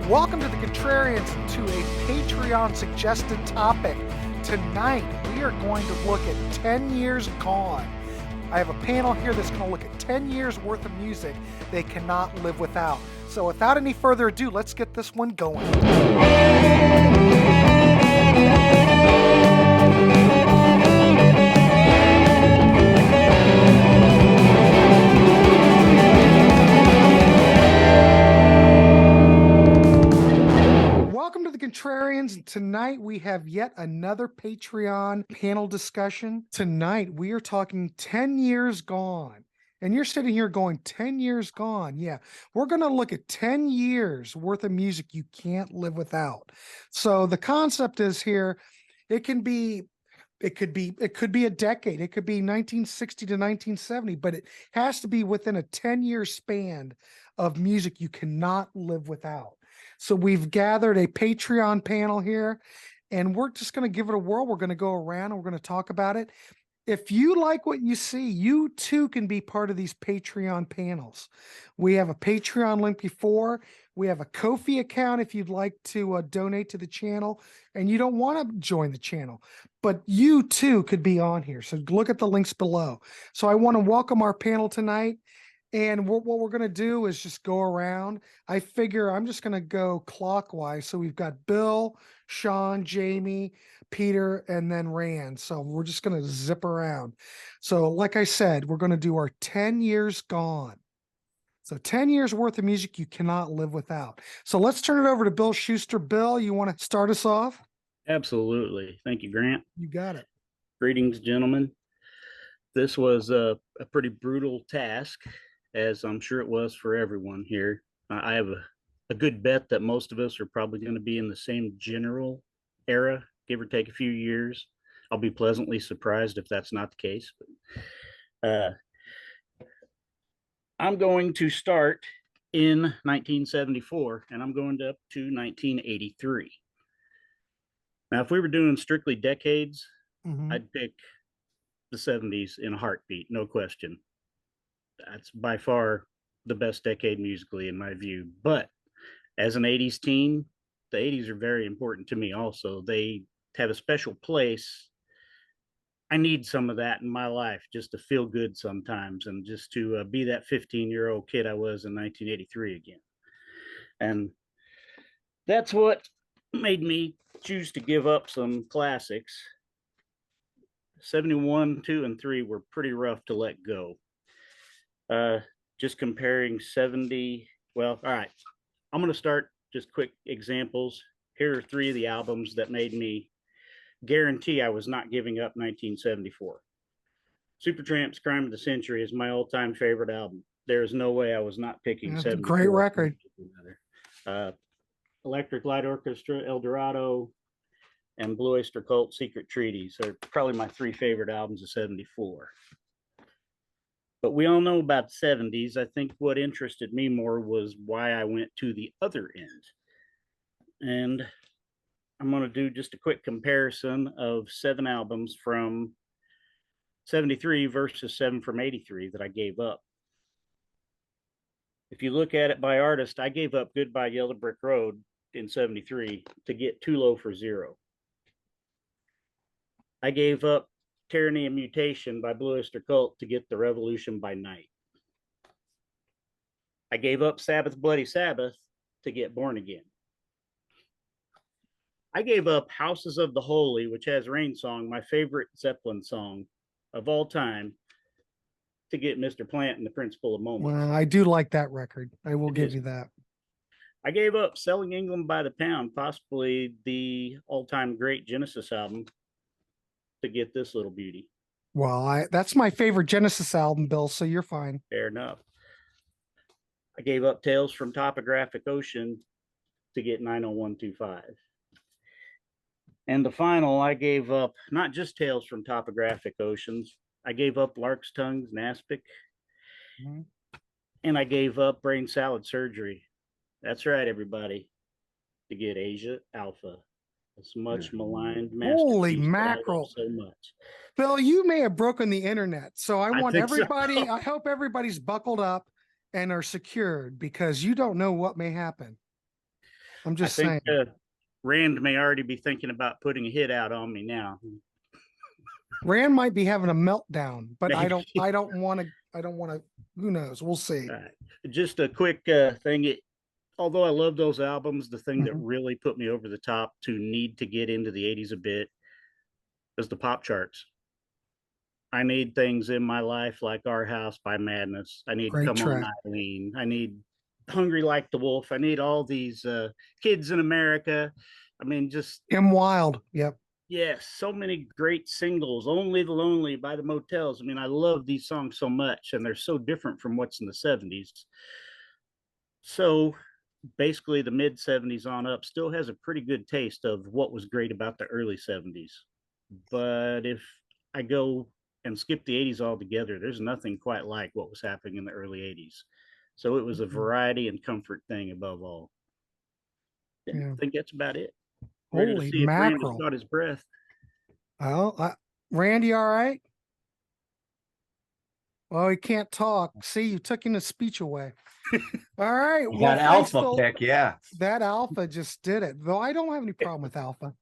Welcome to the Contrarians, to a Patreon suggested topic. Tonight, we are going to look at 10 years gone. I have a panel here that's going to look at 10 years worth of music they cannot live without. So without any further ado, let's get this one going. Welcome to the Contrarians. Tonight we have yet another Patreon panel discussion. Tonight we are talking 10 years gone. And you're sitting here going, 10 years gone. Yeah, we're going to look at 10 years worth of music you can't live without. So the concept is here, it could be a decade. It could be 1960 to 1970, but it has to be within a 10-year span of music you cannot live without. So we've gathered a Patreon panel here, and we're just going to give it a whirl. We're going to go around and we're going to talk about it. If you like what you see, you too can be part of these Patreon panels. We have a Patreon link before. We have a Ko-fi account if you'd like to donate to the channel and you don't want to join the channel, but you too could be on here. So look at the links below. So I want to welcome our panel tonight. And what we're going to do is just go around. I figure I'm just going to go clockwise. So we've got Bill, Sean, Jamie, Peter, and then Rand. So we're just going to zip around. So like I said, we're going to do our 10 years gone. So 10 years worth of music you cannot live without. So let's turn it over to Bill Schuster. Bill, you want to start us off? Absolutely. Thank you, Grant. You got it. Greetings, gentlemen. This was a pretty brutal task, as I'm sure it was for everyone here. I have a good bet that most of us are probably going to be in the same general era, give or take a few years. I'll be pleasantly surprised if that's not the case. But, I'm going to start in 1974, and I'm going up to 1983. Now, if we were doing strictly decades, I'd pick the 70s in a heartbeat, no question. That's by far the best decade musically in my view. But as an 80s teen, the 80s are very important to me also. They have a special place. I need some of that in my life just to feel good sometimes and just to be that 15-year-old kid I was in 1983 again. And that's what made me choose to give up some classics. 71, 2, and 3 were pretty rough to let go. Just comparing 70. Well, all right. I'm going to start just quick examples. Here are 3 of the albums that made me guarantee I was not giving up 1974. Supertramp's Crime of the Century is my all-time favorite album. There is no way I was not picking. That's a great record. Electric Light Orchestra, El Dorado, and Blue Oyster Cult, Secret Treaties are probably my 3 favorite albums of 74. But we all know about the 70s. I think what interested me more was why I went to the other end. And I'm going to do just a quick comparison of 7 albums from 73 versus 7 from 83 that I gave up. If you look at it by artist, I gave up Goodbye Yellow Brick Road in 73 to get Too Low for Zero. I gave up Tyranny and Mutation by Blue Oyster Cult to get The Revolution by Night. I gave up Sabbath Bloody Sabbath to get Born Again. I gave up Houses of the Holy, which has Rain Song, my favorite Zeppelin song of all time, to get Mr. Plant and the Principle of Moments. Well, I do like that record. I will give you that. I gave up Selling England by the Pound, possibly the all-time great Genesis album, to get this little beauty. Well, that's my favorite Genesis album, Bill, so you're fine. Fair enough. I gave up Tales from Topographic Ocean to get 90125. And the final, I gave up not just Tales from Topographic Oceans, I gave up Lark's Tongues and Aspic, and I gave up Brain Salad Surgery. That's right, everybody, to get Asia Alpha. It's much maligned. Holy mackerel. So much. Bill, you may have broken the internet. So I want everybody, so. I hope everybody's buckled up and are secured because you don't know what may happen. I'm I just think saying. Rand may already be thinking about putting a hit out on me now. Rand might be having a meltdown, but Maybe. I don't want to, who knows? We'll see. Just a quick thing. Although I love those albums, the thing that Mhm. really put me over the top to need to get into the 80s a bit is the pop charts. I need things in my life like Our House by Madness. I need Great Come On track. Eileen. I need Hungry Like the Wolf. I need all these Kids in America. I mean, just M Wild. Yep. yes, so many great singles. Only the Lonely by the Motels. I mean, I love these songs so much, and they're so different from what's in the 70s. So basically, the mid 70s on up still has a pretty good taste of what was great about the early 70s. But if I go and skip the 80s altogether, there's nothing quite like what was happening in the early 80s. So it was a variety and comfort thing above all. Yeah. I think that's about it. Ready to Holy see if Rand has mackerel. got his breath. Well, Randy, all right? Well, he can't talk. See, you took his speech away. All right. Well, That thanks, alpha Phil. pick, yeah. That alpha just did it. Though I don't have any problem with alpha.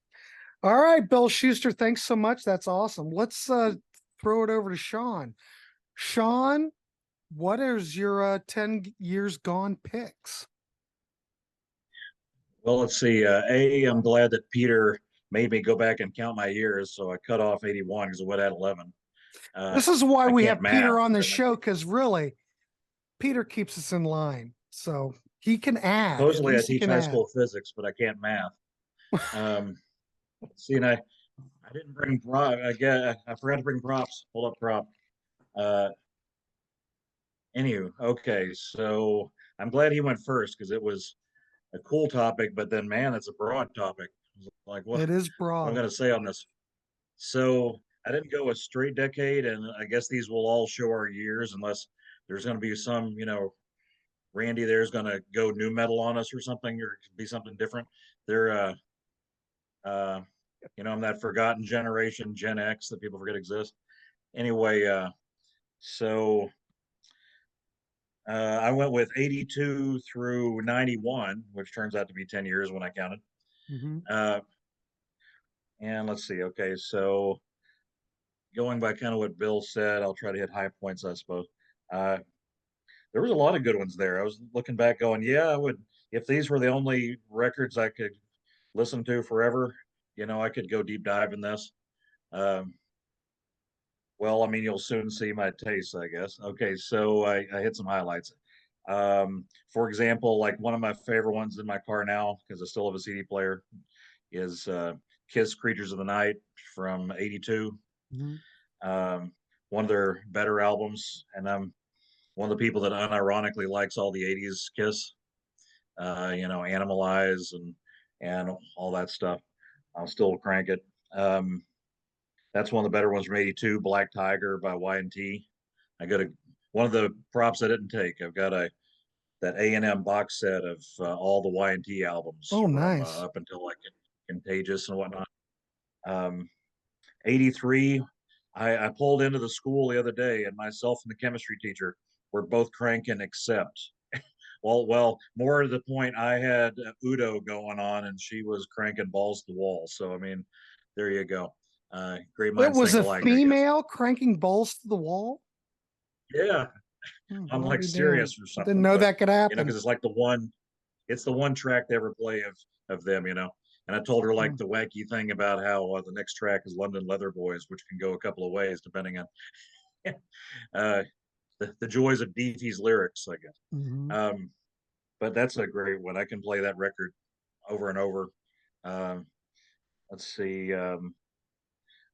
All right, Bill Schuster, thanks so much. That's awesome. Let's throw it over to Sean. Sean, what is your 10 years gone picks? Well, let's see. I'm glad that Peter made me go back and count my years, so I cut off 81 because I would add 11. This is why I we can't have Peter math. on the show, because really, Peter keeps us in line. So he can add. Supposedly, I teach high school physics, but I can't math. See, and I didn't bring prop. I forgot to bring props. Hold up, prop. Anywho, okay, so I'm glad he went first because it was a cool topic, but then man, it's a broad topic. Like what? It is What I'm broad. going to say on this. So I didn't go a straight decade, and I guess these will all show our years, unless there's going to be some, Randy there's going to go new metal on us or something, or be something different. They're, I'm that forgotten generation, Gen X, that people forget exists. Anyway, so I went with 82 through 91, which turns out to be 10 years when I counted. And let's see. Okay, so going by kind of what Bill said, I'll try to hit high points, I suppose. There was a lot of good ones there. I was looking back going, yeah, I would, if these were the only records I could listen to forever, I could go deep dive in this. Well, I mean, you'll soon see my taste, I guess. Okay, so I hit some highlights. For example, like one of my favorite ones in my car now, because I still have a CD player, is Kiss Creatures of the Night from 82. One of their better albums, and I'm one of the people that unironically likes all the 80s Kiss, Animalize and all that stuff. I'll still crank it. That's one of the better ones from 82, Black Tiger by Y&T. I got one of the props I didn't take. I've got that A&M box set of all the Y&T albums Oh, from nice. up until like Contagious and whatnot. 83, I pulled into the school the other day, and myself and the chemistry teacher were both cranking except. Well, more to the point, I had Udo going on, and she was cranking Balls to the Wall. So, I mean, there you go. Great It minds was think a alike, female cranking balls to the wall. Yeah, I'm I'll like be serious damned. or something. Didn't know but, that could happen. Because it's like it's the one track they ever play of them, And I told her like the wacky thing about how the next track is London Leather Boys, which can go a couple of ways depending on the joys of DT's lyrics, I guess. But that's a great one. I can play that record over and over. Let's see.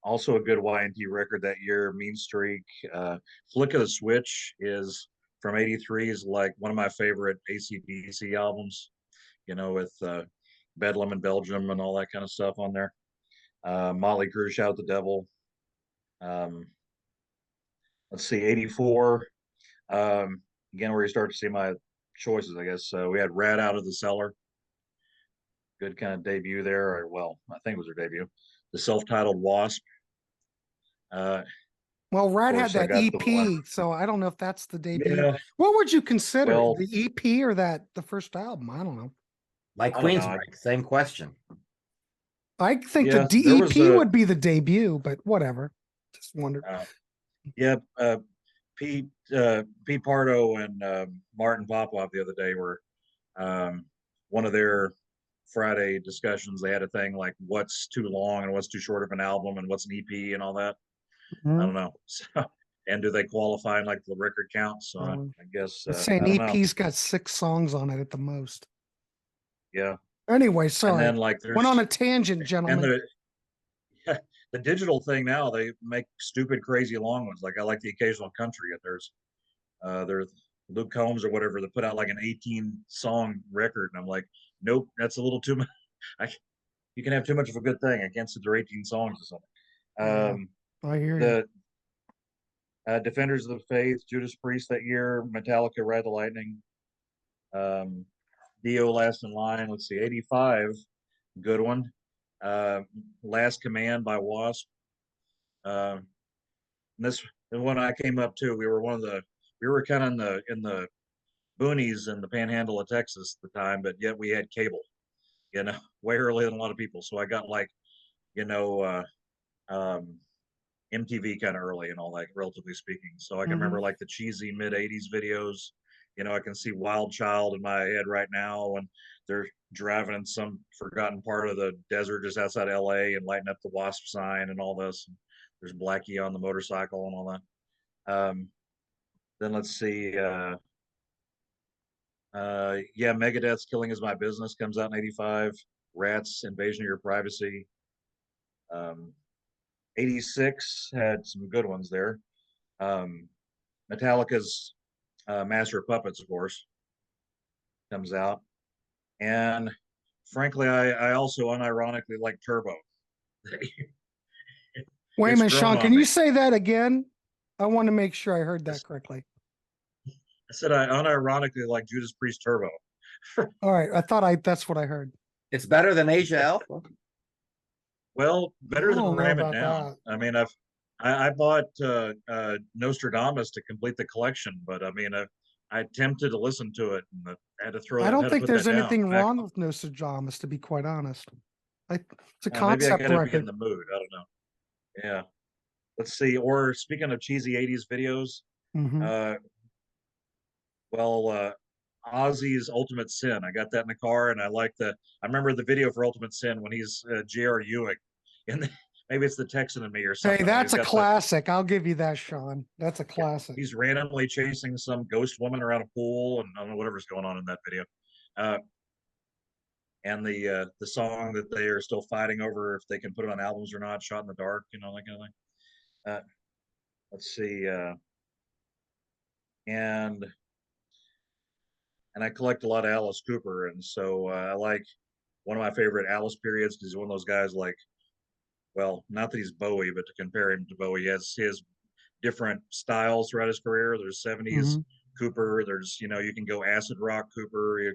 Also a good Y&T record that year, Mean Streak. Flick of the Switch is from 83 is like one of my favorite AC/DC albums, with Bedlam in Belgium and all that kind of stuff on there. Motley Crue, Shout the Devil. Let's see, 84. Again, where you start to see my choices, I guess. So we had Rat Out of the Cellar. Good kind of debut there. Or, well, I think it was their debut. The self-titled Wasp. Well, Rat had that EP, one. so I don't know if that's the debut. Yeah. What would you consider, Well, the EP or the first album? I don't know. Like Queensryche, same question. I think Yeah, the there was DEP a- would be the debut, but whatever. Just wondered. Yeah, Pete Pardo and Martin Popoff the other day were one of their Friday discussions. They had a thing like what's too long and what's too short of an album and what's an EP and all that. I don't know. So, and do they qualify in like the record count? So I guess It's I saying don't know. EP's got 6 songs on it at the most. Yeah. Anyway, And sorry. then like there's Went on a tangent, and gentlemen. the digital thing now, they make stupid, crazy long ones. Like I like the occasional country. There's Luke Combs or whatever that put out like an 18 song record, and I'm like, nope, that's a little too much. You can have too much of a good thing. I can't sit there 18 songs or something. I hear you. The Defenders of the Faith, Judas Priest that year, Metallica, Ride the Lightning, Dio, Last in Line. Let's see, 85, good one. Last Command by Wasp. This the one I came up to. We were kind of in the boonies in the panhandle of Texas at the time, but yet we had cable, way earlier than a lot of people. So I got like, MTV kind of early and all that, relatively speaking. So I can remember like the cheesy mid 80s videos. I can see Wild Child in my head right now when they're driving in some forgotten part of the desert just outside LA and lighting up the Wasp sign and all this. And there's Blackie on the motorcycle and all that. Then let's see. Megadeth's Killing Is My Business comes out in 85. Rats, Invasion of Your Privacy. 86 had some good ones there. Metallica's Master of Puppets, of course, comes out. And frankly, I also unironically like Turbo. Wait a minute, Sean, can you say that again? I want to make sure I heard that correctly. I said I unironically like Judas Priest Turbo. All right, that's what I heard. It's better than Asia Alpha. Well, better than Ram It about Down. that. I mean, I bought Nostradamus to complete the collection, but I mean, I attempted to listen to it and I had to throw. I don't think there's anything down. wrong with Nostradamus, to be quite honest. It's a Maybe I concept gotta be in record. the mood. I don't know. Yeah. Let's see. Or speaking of cheesy 80s videos, Ozzy's Ultimate Sin. I got that in the car, and I remember the video for Ultimate Sin when he's J.R. Ewing, and maybe it's the Texan in me or something. Hey, that's a classic. I'll give you that, Sean. That's a classic. He's randomly chasing some ghost woman around a pool, and I don't know whatever's going on in that video. And the song that they are still fighting over if they can put it on albums or not, Shot in the Dark, that kind of thing. Let's see. And I collect a lot of Alice Cooper, and so I like one of my favorite Alice periods because he's one of those guys like, well, not that he's Bowie, but to compare him to Bowie, he has different styles throughout his career. There's 70s Cooper. There's, you can go acid rock Cooper,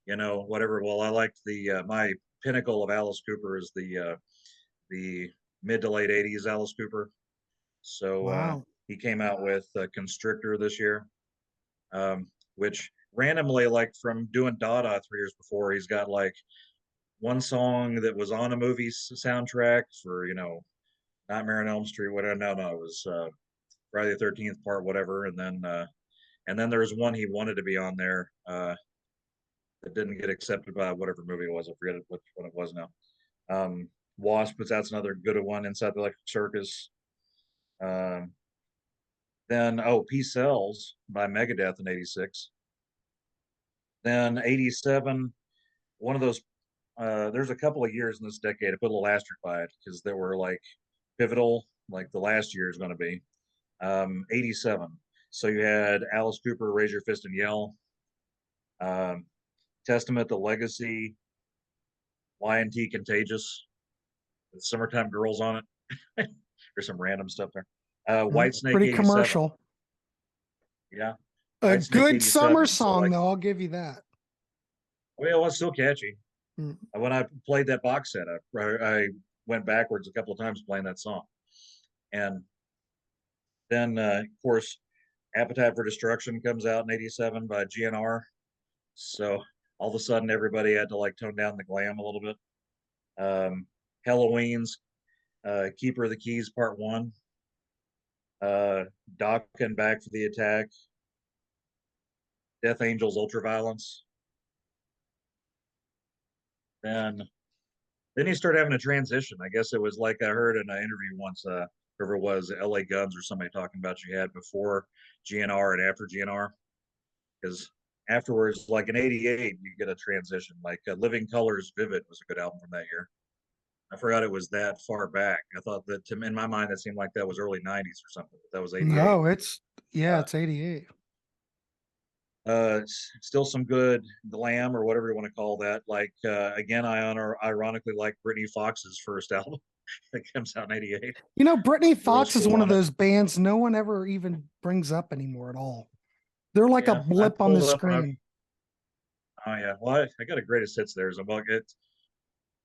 whatever. Well, I liked my pinnacle of Alice Cooper is the mid to late 80s Alice Cooper. So he came out with Constrictor this year, which randomly, like from doing Dada 3 years before, he's got like one song that was on a movie soundtrack for, Nightmare on Elm Street, whatever. No, it was Friday the 13th part, whatever. And then there's one he wanted to be on there that didn't get accepted by whatever movie it was. I forget what it was now. Wasp, but that's another good one. Inside the Electric Circus. Then Peace Sells by Megadeth in 86. Then 87, one of those, there's a couple of years in this decade, I put a little asterisk by it because they were like pivotal, like the last year is going to be. 87. So you had Alice Cooper, Raise Your Fist and Yell. Testament to Legacy, Y&T Contagious, with Summertime Girls on it. There's some random stuff there. Whitesnake, pretty 87. commercial. Yeah. A good summer song, though. I'll give you that. Well, it was still catchy. When I played that box set, I went backwards a couple of times playing that song. And then, of course, Appetite for Destruction comes out in 87 by GNR. So all of a sudden everybody had to like tone down the glam a little bit. Halloween's Keeper of the Keys Part 1. Dokken Back for the Attack. Death Angels Ultraviolence. Then he started having a transition. I guess it was like I heard in an interview once, whoever it was, LA Guns or somebody talking about you had before GNR and after GNR. Because afterwards, like in '88, you get a transition. Like Living Colors Vivid was a good album from that year. I forgot it was that far back. I thought that, in my mind, that seemed like that was early '90s or something. But that was '88. No, it's 88. Still some good glam or whatever you want to call that. Like again, I ironically like Brittany Fox's first album that comes out in '88. You know, Brittany Fox is one of those bands no one ever even brings up anymore at all. They're like a blip on the screen. Oh yeah, well I got a greatest hits there. So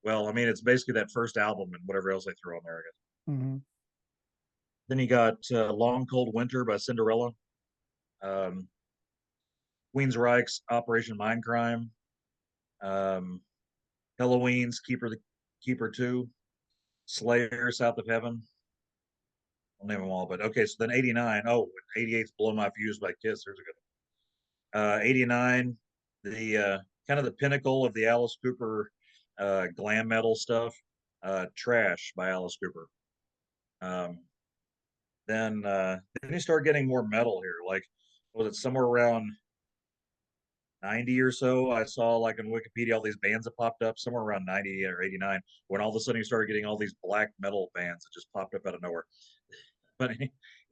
well, I mean it's basically that first album and whatever else they throw on there, I guess. Mm-hmm. Then you got Long Cold Winter by Cinderella. Queensryche's Operation Mindcrime. Halloween's Keeper 2. Slayer, South of Heaven. I'll name them all, but okay, so then '89. Oh, '88's Blow My Fuse by Kiss. There's a good one. '89, the kind of the pinnacle of the Alice Cooper glam metal stuff. Trash by Alice Cooper. Then you start getting more metal here. Like, was it somewhere around 90 or so? I saw like on Wikipedia all these bands that popped up somewhere around 90 or '89 when all of a sudden you started getting all these black metal bands that just popped up out of nowhere. But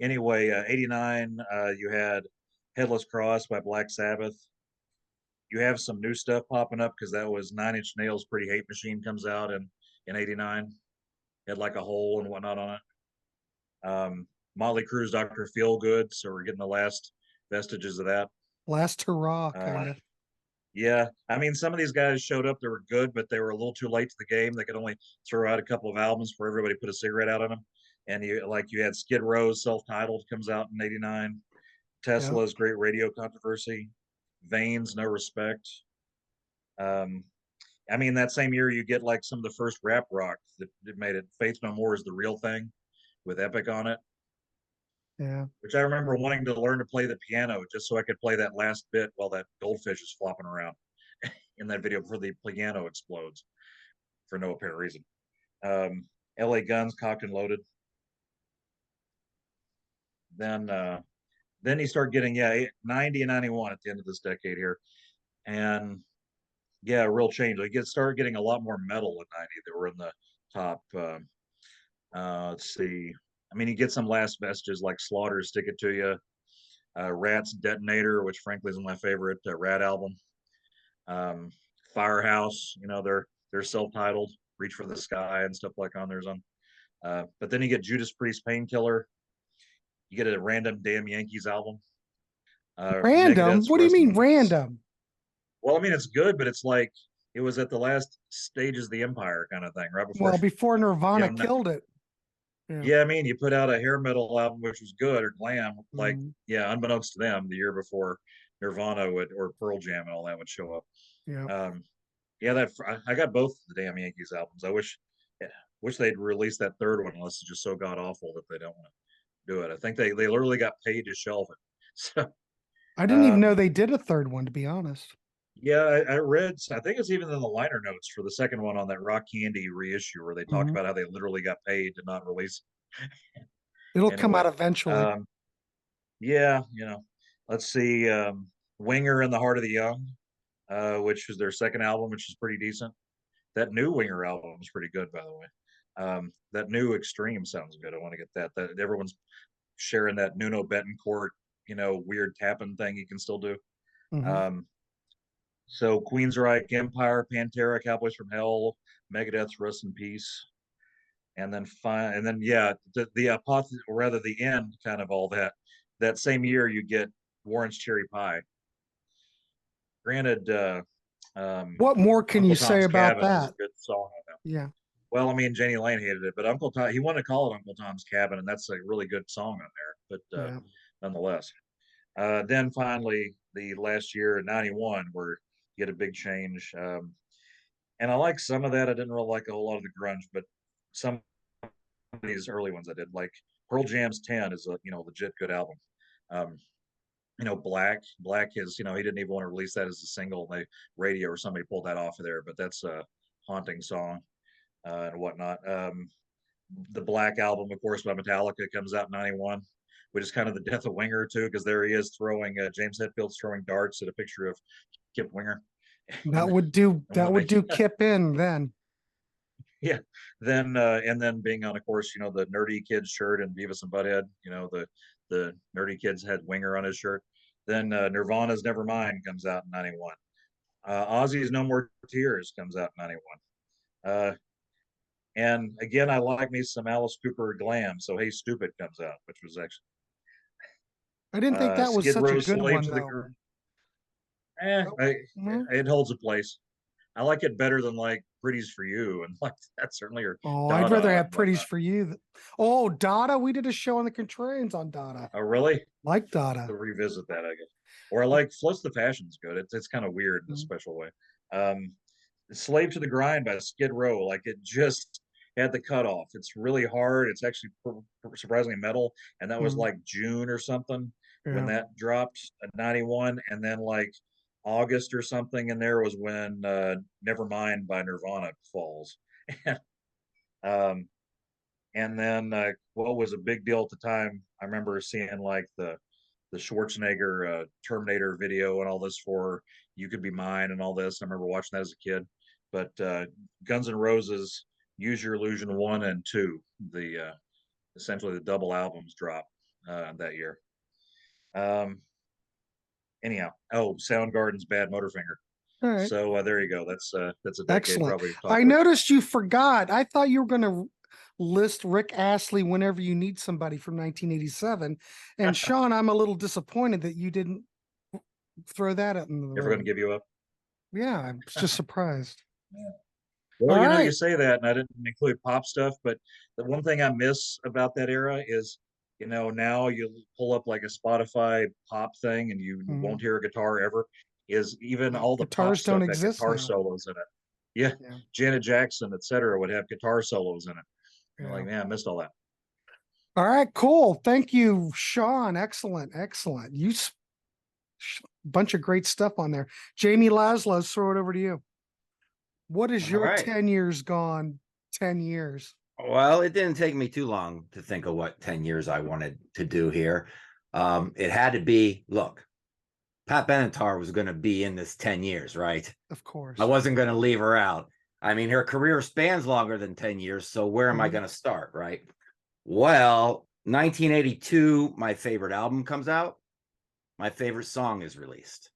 anyway, '89 you had Headless Cross by Black Sabbath. You have some new stuff popping up because that was 9 Inch Nails' Pretty Hate Machine comes out in '89. Had like a hole and whatnot on it. Motley Crue's Dr. Feelgood, so we're getting the last vestiges of that. Last hurrah, kind of. Yeah, I mean, some of these guys showed up that were good, but they were a little too late to the game. They could only throw out a couple of albums before everybody put a cigarette out on them. And you had Skid Row's Self-Titled comes out in '89. Tesla's Great Radio Controversy. Vane's No Respect. I mean, that same year you get like some of the first rap rock that made it. Faith No More Is the Real Thing with Epic on it. Yeah. Which I remember wanting to learn to play the piano just so I could play that last bit while that goldfish is flopping around in that video before the piano explodes for no apparent reason. LA Guns, Cocked and Loaded. Then you start getting 90 and 91 at the end of this decade here, and a real change. Like started getting a lot more metal in '90 that were in the top. Let's see. I mean, you get some last vestiges like Slaughter, Stick It To You, Rat's Detonator, which frankly is my favorite Rat album. Firehouse, you know, they're self-titled, Reach for the Sky and stuff like on theirs on. But then you get Judas Priest, Painkiller. You get a Random Damn Yankees album. Random? What do you mean random? Well, I mean, it's good, but it's like it was at the last stages of the Empire kind of thing, right before. Well, before Nirvana killed it. Yeah, I mean, you put out a hair metal album, which was good, or glam, like, unbeknownst to them, the year before Nirvana or Pearl Jam and all that would show up. Yeah. I got both the damn Yankees albums. I wish they'd release that third one, unless it's just so god awful that they don't want to do it. I think they literally got paid to shelve it. So I didn't even know they did a third one, to be honest. Yeah, I read, I think it's even in the liner notes for the second one on that Rock Candy reissue where they talk about how they literally got paid to not release it. It'll come out eventually. Yeah, you know, let's see. Winger in the Heart of the Young, which is their second album, which is pretty decent. That new Winger album is pretty good, by the way. That new Extreme sounds good. I want to get that. That everyone's sharing that Nuno Betancourt, you know, weird tapping thing you can still do. So Queensryche, Empire, Pantera, Cowboys from Hell, Megadeth's Rest in Peace, and then the end kind of all that. That same year you get Warren's Cherry Pie. Granted, what more can Uncle you Tom's say about Cabin is that? a good song on that. Yeah. Well, I mean, Janie Lane hated it, but Uncle Tom, he wanted to call it Uncle Tom's Cabin, and that's a really good song on there. But nonetheless, then finally the last year, '91, where get a big change. And I like some of that. I didn't really like a whole lot of the grunge, but some of these early ones I did. Like Pearl Jam's 10 is a legit good album. Black is, he didn't even want to release that as a single. The radio or somebody pulled that off of there, but that's a haunting song and whatnot. The Black album, of course, by Metallica comes out in 91, which is kind of the death of Winger too, because there he is throwing James Hetfield's throwing darts at a picture of Kip Winger. That would do Kip in then. Yeah. Then and then being on, of course, the Nerdy Kids shirt and Beavis and Butthead, the Nerdy Kids had Winger on his shirt. Then Nirvana's Nevermind comes out in 91. Ozzy's No More Tears comes out in 91. And again, I like me some Alice Cooper glam. So Hey Stupid comes out, which was actually. I didn't think that was Skid such Row a good one, though. It holds a place. I like it better than like Pretty's for You, and like that certainly. Or I'd rather have Pretty's for You. Dada. We did a show on the Contrarians on Dada. Oh, really? Like Dada. To revisit that, I guess. Or I like Floats the Fashion's good. It's kind of weird in a special way. Slave to the Grind by Skid Row, like it just had the cutoff. It's really hard. It's actually surprisingly metal, and that was like June or something when that dropped at 91, and then like August or something in there was when Nevermind by Nirvana falls. And then what was a big deal at the time, I remember seeing like the Schwarzenegger Terminator video and all this for You Could Be Mine and all this. I remember watching that as a kid. But Guns N' Roses, Use Your Illusion 1 and 2, essentially the double albums dropped that year. Anyhow, Soundgarden's Bad Motorfinger. All right. So there you go. That's a decade. Excellent. Probably. I noticed you forgot. I thought you were going to list Rick Astley Whenever You Need Somebody from 1987. And Sean, I'm a little disappointed that you didn't throw that up. Never going to give you up. Yeah, I'm just surprised. Yeah. Well, you say that, and I didn't include pop stuff, but the one thing I miss about that era is, now you pull up like a Spotify pop thing and you won't hear a guitar ever. Is even all the guitars pop don't stuff exist guitar now. solos in it. Yeah. Janet Jackson, etc., would have guitar solos in it. Yeah. Like, man, I missed all that. All right, cool. Thank you, Sean. Excellent. You bunch of great stuff on there. Jamie Laszlo, let's throw it over to you. What is your 10 years gone? 10 years. Well, it didn't take me too long to think of what 10 years I wanted to do here. It had to be, look, Pat Benatar was going to be in this 10 years, right? Of course. I wasn't going to leave her out. I mean, her career spans longer than 10 years. So where am I going to start, right? Well, 1982, my favorite album comes out. My favorite song is released.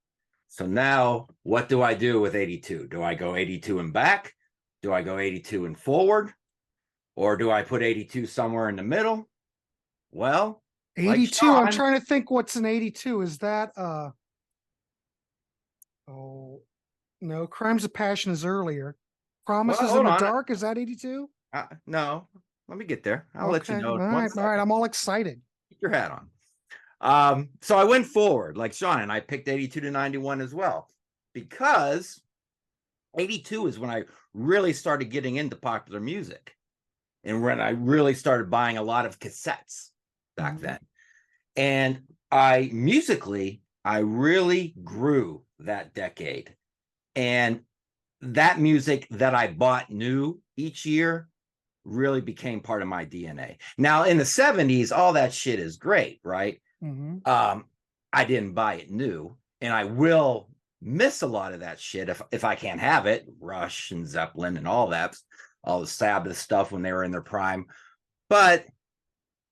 So now what do I do with 82? Do I go 82 and back? Do I go 82 and forward? Or do I put 82 somewhere in the middle? Well, 82. Like I'm trying to think what's an 82. Is that no, Crimes of Passion is earlier. Promises in the Dark, is that 82? No. Let me get there. I'll let you know. All right. I'm all excited. Keep your hat on. So I went forward like Sean, and I picked 82 to 91 as well, because 82 is when I really started getting into popular music, and when I really started buying a lot of cassettes back then. And musically, I really grew that decade. And that music that I bought new each year really became part of my DNA. Now, in the 70s, all that shit is great, right? I didn't buy it new, and I will miss a lot of that shit if I can't have it. Rush and Zeppelin and all that, all the Sabbath stuff when they were in their prime. But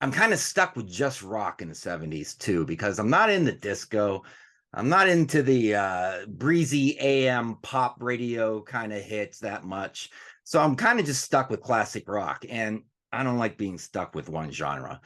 I'm kind of stuck with just rock in the 70s too, because I'm not into disco. I'm not into the breezy AM pop radio kind of hits that much. So I'm kind of just stuck with classic rock, and I don't like being stuck with one genre.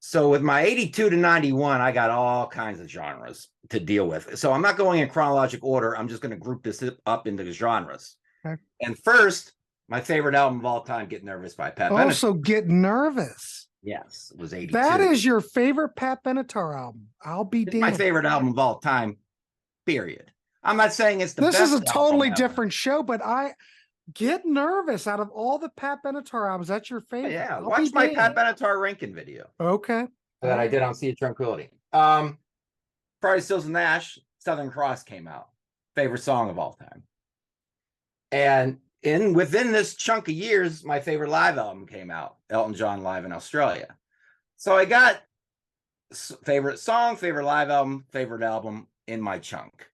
So with my 82 to 91, I got all kinds of genres to deal with. So I'm not going in chronological order. I'm just going to group this up into the genres. Okay. And first, my favorite album of all time, Get Nervous by Pat Benatar. Also, Get Nervous. Yes, it was 82. That is your favorite Pat Benatar album. I'll be damned. My favorite album of all time, period. I'm not saying it's the This best is a totally album ever. different show, but I get nervous. Out of all the Pat Benatar albums, that's your favorite. Yeah, I'll watch be my damned. Pat Benatar ranking video Okay. that I did on Sea of Tranquility. Friday Stills and Nash, Southern Cross came out. Favorite song of all time. And within this chunk of years, my favorite live album came out, Elton John Live in Australia. So I got favorite song, favorite live album, favorite album in my chunk.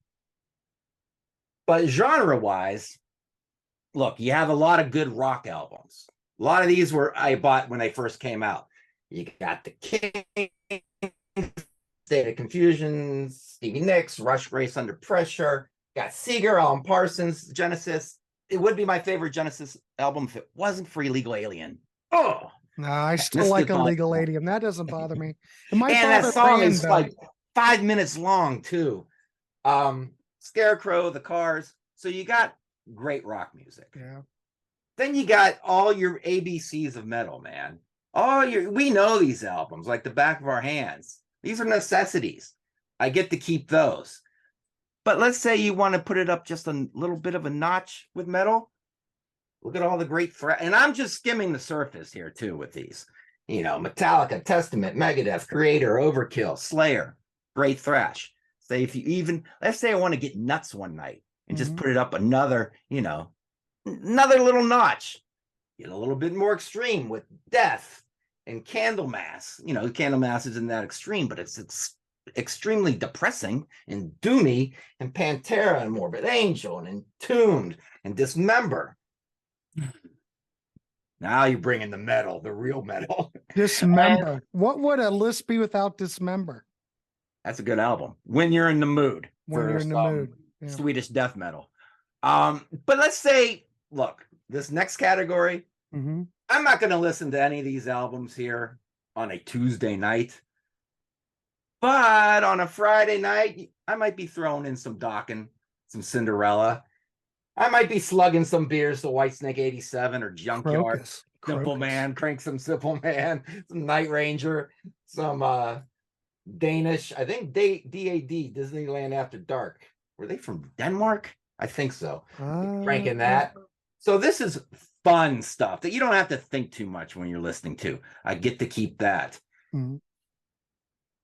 But genre-wise, look, you have a lot of good rock albums. A lot of these I bought when they first came out. You got The King, State of Confusion, Stevie Nicks, Rush, Grace Under Pressure. Got Seeger, Alan Parsons, Genesis. It would be my favorite Genesis album if it wasn't for Illegal Alien. Oh, no, I still like Illegal Alien. That doesn't bother me. And that song is like 5 minutes long too. Scarecrow, The Cars. So you got great rock music. Yeah. Then you got all your ABCs of metal, man. We know these albums like the back of our hands. These are necessities. I get to keep those. But let's say you want to put it up just a little bit of a notch with metal. Look at all the great and I'm just skimming the surface here too with these. You know, Metallica, Testament, Megadeth, Creator, Overkill, Slayer, great thrash. Say let's say I want to get nuts one night and just put it up another little notch. Get a little bit more extreme with Death and Candlemass. You know, Candlemass isn't that extreme, but it's extremely depressing and doomy, and Pantera and Morbid Angel and Entombed and Dismember. Now you bring in the metal, the real metal. Dismember. What would a list be without Dismember? That's a good album. When you're in the mood. When you're in the mood. Yeah. Swedish death metal. But let's say, look, this next category, I'm not going to listen to any of these albums here on a Tuesday night. But on a Friday night, I might be throwing in some Dokken, some Cinderella. I might be slugging some beers to Whitesnake 87 or Junkyard. Simple Man, Crank some Simple Man, some Night Ranger, some Danish, I think DAD, Disneyland After Dark. Were they from Denmark? I think so. Cranking that. So this is fun stuff that you don't have to think too much when you're listening to. I get to keep that.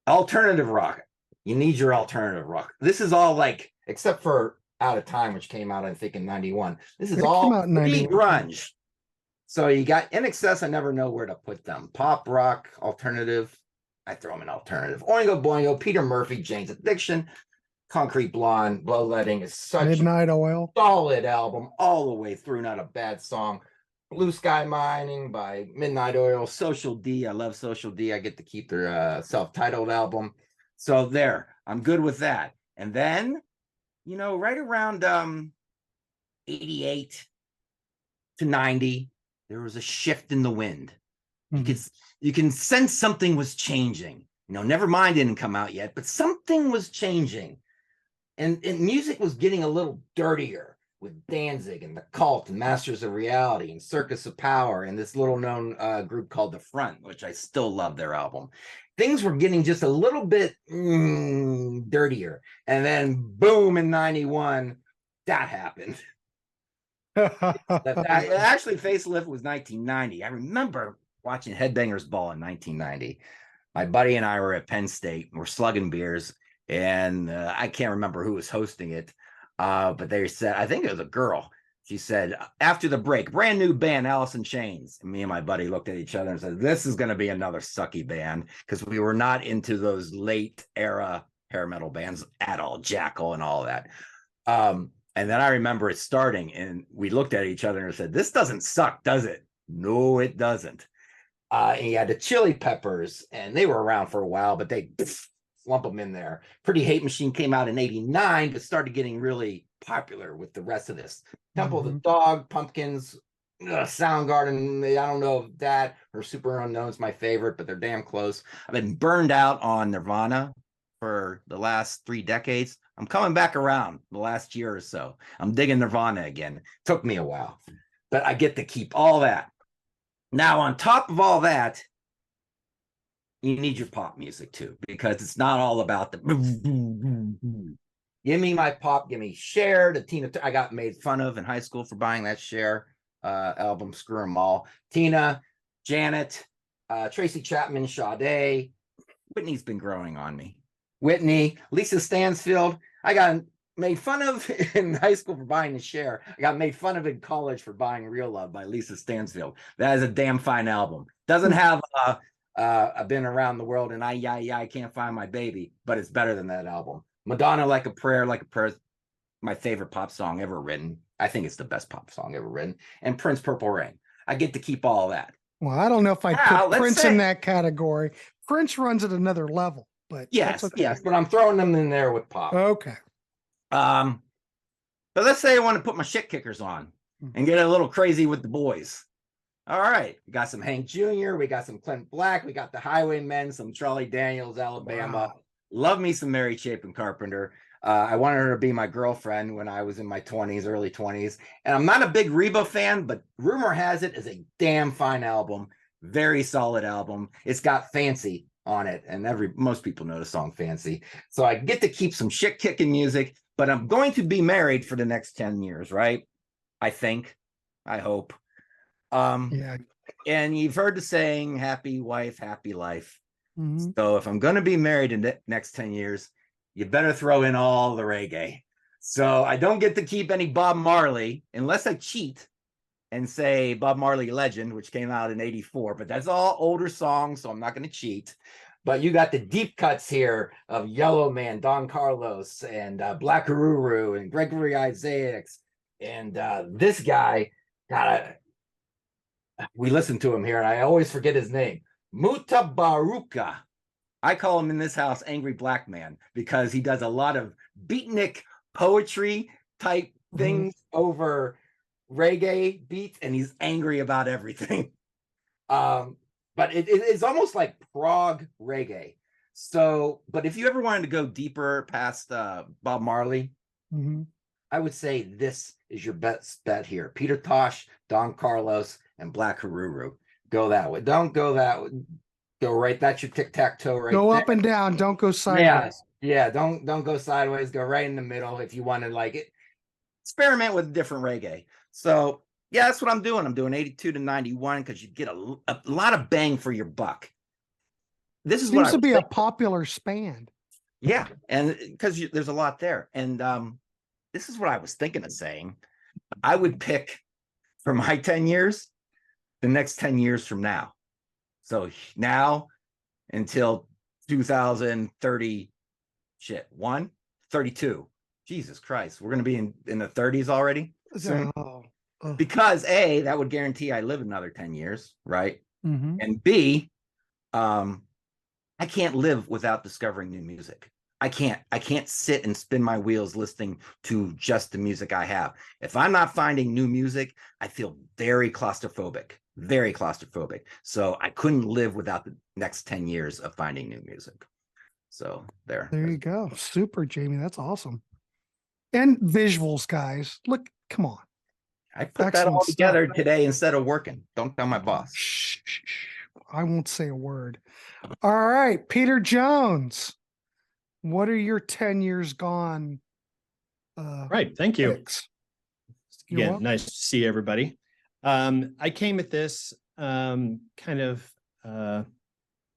Alternative rock. You need your alternative rock. This is all like, except for Out of Time, which came out, I think, in 91. This is all grunge. So you got In Excess, I never know where to put them. Pop, rock, alternative. I throw them in alternative. Oingo Boingo, Peter Murphy, Jane's Addiction, Concrete Blonde, Bloodletting is such Midnight Oil. Solid album all the way through, not a bad song. Blue Sky Mining by Midnight Oil, Social D. I love Social D. I get to keep their self-titled album. So there, I'm good with that. And then, you know, right around 88 to 90, there was a shift in the wind. You can sense something was changing. You know, Nevermind didn't come out yet, but something was changing. And music was getting a little dirtier with Danzig and The Cult and Masters of Reality and Circus of Power and this little known group called The Front, which I still love their album. Things were getting just a little bit dirtier. And then boom, in 91, that happened. Actually, Facelift was 1990. I remember watching Headbangers Ball in 1990. My buddy and I were at Penn State. We're slugging beers. And I can't remember who was hosting it. But they said, I think it was a girl. She said, after the break, brand new band, Alice in Chains. And me and my buddy looked at each other and said, this is going to be another sucky band, because we were not into those late era hair metal bands at all, Jackal and all that. And then I remember it starting, and we looked at each other and said, this doesn't suck, does it? No, it doesn't. And you had the Chili Peppers, and they were around for a while, but they lump them in there. Pretty Hate Machine came out in 89, but started getting really popular with the rest of this. Temple of the Dog, Pumpkins, Soundgarden, I don't know if that or Super Unknown's my favorite, but they're damn close. I've been burned out on Nirvana for the last 3 decades. I'm coming back around the last year or so. I'm digging Nirvana again. Took me a while, but I get to keep all that. Now, on top of all that, you need your pop music too, because it's not all about the, Give Me My Pop, Give Me Cher. I got made fun of in high school for buying that Cher album. Screw them all. Tina, Janet, Tracy Chapman, Sade. Whitney's been growing on me. Whitney, Lisa Stansfield. I got made fun of in high school for buying the Cher. I got made fun of in college for buying Real Love by Lisa Stansfield. That is a damn fine album. Doesn't have I've Been Around the World and I Can't Find My Baby, but it's better than that album. Madonna, Like a Prayer, my favorite pop song ever written. I think it's the best pop song ever written. And Prince, Purple Rain. I get to keep all that. Well, I don't know if I'd put Prince in that category. Prince runs at another level, but yes, okay. Yes, but I'm throwing them in there with pop. Okay. But let's say I want to put my shit kickers on and get a little crazy with the boys. All right, we got some Hank Jr., we got some Clint Black, we got the Highwaymen, some Charlie Daniels, Alabama. Wow. Love me some Mary Chapin Carpenter. I wanted her to be my girlfriend when I was in my 20s, early 20s. And I'm not a big Reba fan, but rumor has it is a damn fine album. Very solid album. It's got Fancy on it, and most people know the song Fancy. So I get to keep some shit kicking music, but I'm going to be married for the next 10 years, right? I think. I hope. Yeah. And you've heard the saying, happy wife, happy life. Mm-hmm. So if I'm going to be married in the next 10 years, you better throw in all the reggae. So I don't get to keep any Bob Marley unless I cheat and say Bob Marley Legend, which came out in 84, but that's all older songs, so I'm not going to cheat. But you got the deep cuts here of Yellow Man, Don Carlos, and Black Ururu, and Gregory Isaacs, and this guy, we listen to him here, and I always forget his name, Mutabaruka. I call him in this house Angry Black Man because he does a lot of beatnik poetry type things over reggae beats, and he's angry about everything. But it's almost like prog reggae. So, but if you ever wanted to go deeper past Bob Marley, I would say this is your best bet here. Peter Tosh, Don Carlos, and Black Ururu. Go that way. Don't go that way. Go right. That's your tic-tac-toe right Go there. up and down. Don't go sideways. Yeah. Don't go sideways. Go right in the middle if you want to like it. Experiment with different reggae. So yeah, that's what I'm doing. I'm doing 82 to 91 because you get a lot of bang for your buck. This is seems to be a popular span. Yeah, and because there's a lot there. And this is what I was thinking of saying. I would pick for my 10 years, the next 10 years from now. So now until 2030, 32. Jesus Christ, we're going to be in the 30s already. Because A, that would guarantee I live another 10 years, right? And B, I can't live without discovering new music. I can't sit and spin my wheels listening to just the music I have. If I'm not finding new music, I feel very claustrophobic. So I couldn't live without the next 10 years of finding new music. So there you go. Super, Jamie. That's awesome. And visuals, guys. Look, come on. I put that all together today instead of working. Don't tell my boss. Shh. I won't say a word. All right, Peter Jones. What are your 10 years gone? Right. Thank you. Again, nice to see everybody. I came at this kind of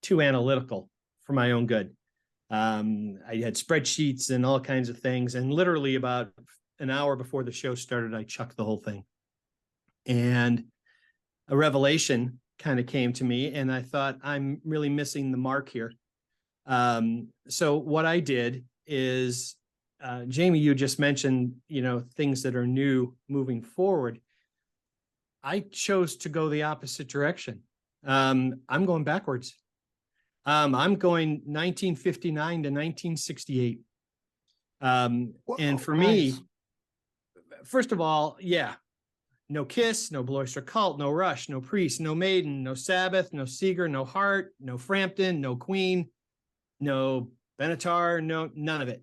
too analytical for my own good. I had spreadsheets and all kinds of things, and literally about an hour before the show started, I chucked the whole thing. And a revelation kind of came to me, and I thought, I'm really missing the mark here. So what I did is, Jamie, you just mentioned, things that are new moving forward. I chose to go the opposite direction. I'm going backwards. I'm going 1959 to 1968. And for me, first of all, no Kiss, no Blue Oyster Cult, no Rush, no Priest, no Maiden, no Sabbath, no Seeger, no Heart, no Frampton, no Queen, no Benatar, none of it.